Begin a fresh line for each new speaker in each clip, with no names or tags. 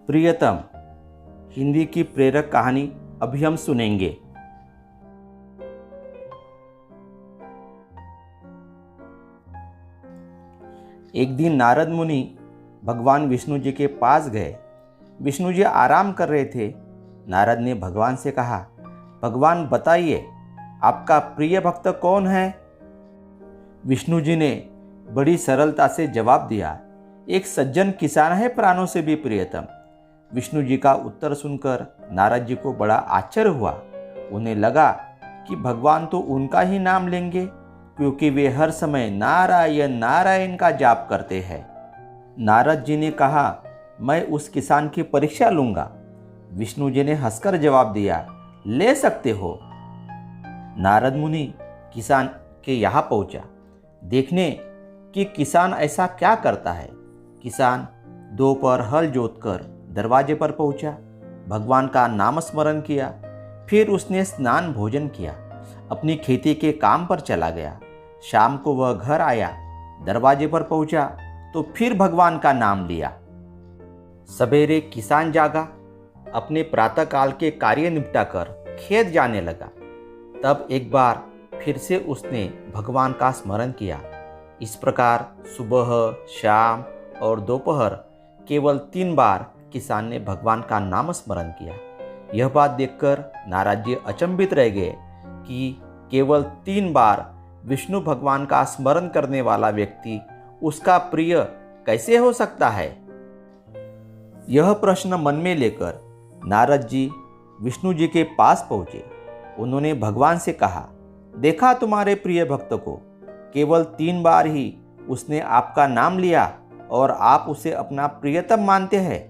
प्रियतम हिंदी की प्रेरक कहानी अभी हम सुनेंगे। एक दिन नारद मुनि भगवान विष्णु जी के पास गए। विष्णु जी आराम कर रहे थे। नारद ने भगवान से कहा, भगवान बताइए, आपका प्रिय भक्त कौन है? विष्णु जी ने बड़ी सरलता से जवाब दिया, एक सज्जन किसान है, प्राणों से भी प्रियतम। विष्णु जी का उत्तर सुनकर नारद जी को बड़ा आश्चर्य हुआ। उन्हें लगा कि भगवान तो उनका ही नाम लेंगे, क्योंकि वे हर समय नारायण नारायण का जाप करते हैं। नारद जी ने कहा, मैं उस किसान की परीक्षा लूंगा। विष्णु जी ने हंसकर जवाब दिया, ले सकते हो। नारद मुनि किसान के यहाँ पहुंचा, देखने कि किसान ऐसा क्या करता है। किसान दोपहर हल जोतकर दरवाजे पर पहुंचा, भगवान का नाम स्मरण किया, फिर उसने स्नान भोजन किया, अपनी खेती के काम पर चला गया। शाम को वह घर आया, दरवाजे पर पहुंचा तो फिर भगवान का नाम लिया। सवेरे किसान जागा, अपने प्रातःकाल के कार्य निपटाकर खेत जाने लगा। तब एक बार फिर से उसने भगवान का स्मरण किया। इस प्रकार सुबह, शाम और दोपहर केवल 3 बार किसान ने भगवान का नाम स्मरण किया। यह बात देखकर नारद जी अचंभित रह गए कि केवल 3 बार विष्णु भगवान का स्मरण करने वाला व्यक्ति उसका प्रिय कैसे हो सकता है। यह प्रश्न मन में लेकर नारद जी विष्णु जी के पास पहुंचे। उन्होंने भगवान से कहा, देखा तुम्हारे प्रिय भक्त को, केवल 3 बार ही उसने आपका नाम लिया और आप उसे अपना प्रियतम मानते हैं।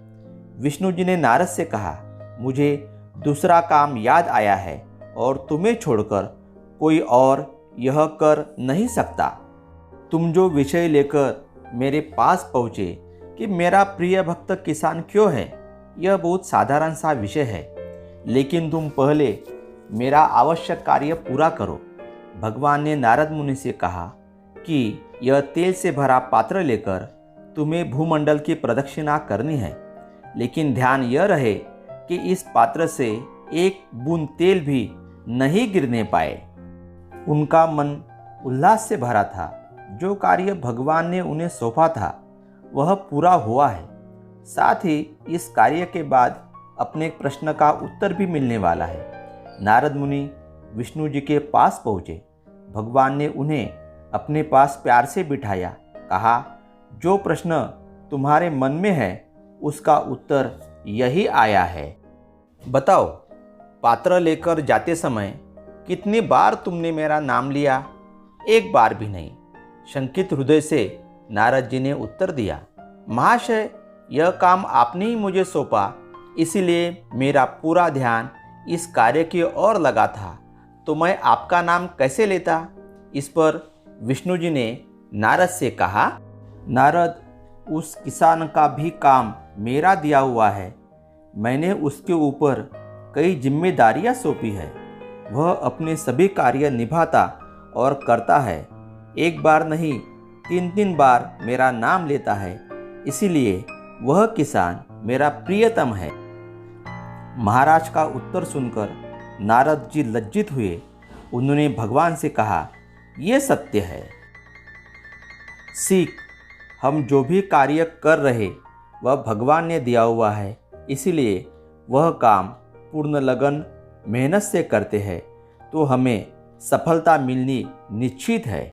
विष्णु जी ने नारद से कहा, मुझे दूसरा काम याद आया है और तुम्हें छोड़कर कोई और यह कर नहीं सकता। तुम जो विषय लेकर मेरे पास पहुँचे कि मेरा प्रिय भक्त किसान क्यों है, यह बहुत साधारण सा विषय है, लेकिन तुम पहले मेरा आवश्यक कार्य पूरा करो। भगवान ने नारद मुनि से कहा कि यह तेल से भरा पात्र लेकर तुम्हें भूमंडल की प्रदक्षिणा करनी है, लेकिन ध्यान यह रहे कि इस पात्र से एक बूंद तेल भी नहीं गिरने पाए। उनका मन उल्लास से भरा था। जो कार्य भगवान ने उन्हें सौंपा था वह पूरा हुआ है। साथ ही इस कार्य के बाद अपने प्रश्न का उत्तर भी मिलने वाला है। नारद मुनि विष्णु जी के पास पहुँचे। भगवान ने उन्हें अपने पास प्यार से बिठाया, कहा, जो प्रश्न तुम्हारे मन में है उसका उत्तर यही आया है। बताओ, पात्र लेकर जाते समय कितनी बार तुमने मेरा नाम लिया? एक बार भी नहीं। शंकित हृदय से नारद जी ने उत्तर दिया, महाशय, यह काम आपने ही मुझे सौंपा, इसीलिए मेरा पूरा ध्यान इस कार्य की ओर लगा था, तो मैं आपका नाम कैसे लेता? इस पर विष्णु जी ने नारद से कहा, नारद, उस किसान का भी काम मेरा दिया हुआ है। मैंने उसके ऊपर कई जिम्मेदारियां सौंपी है। वह अपने सभी कार्य निभाता और करता है। एक बार नहीं, 3-3 बार मेरा नाम लेता है, इसीलिए वह किसान मेरा प्रियतम है। महाराज का उत्तर सुनकर नारद जी लज्जित हुए। उन्होंने भगवान से कहा, यह सत्य है। सीख, हम जो भी कार्य कर रहे वह भगवान ने दिया हुआ है, इसलिए वह काम पूर्ण लगन मेहनत से करते हैं तो हमें सफलता मिलनी निश्चित है।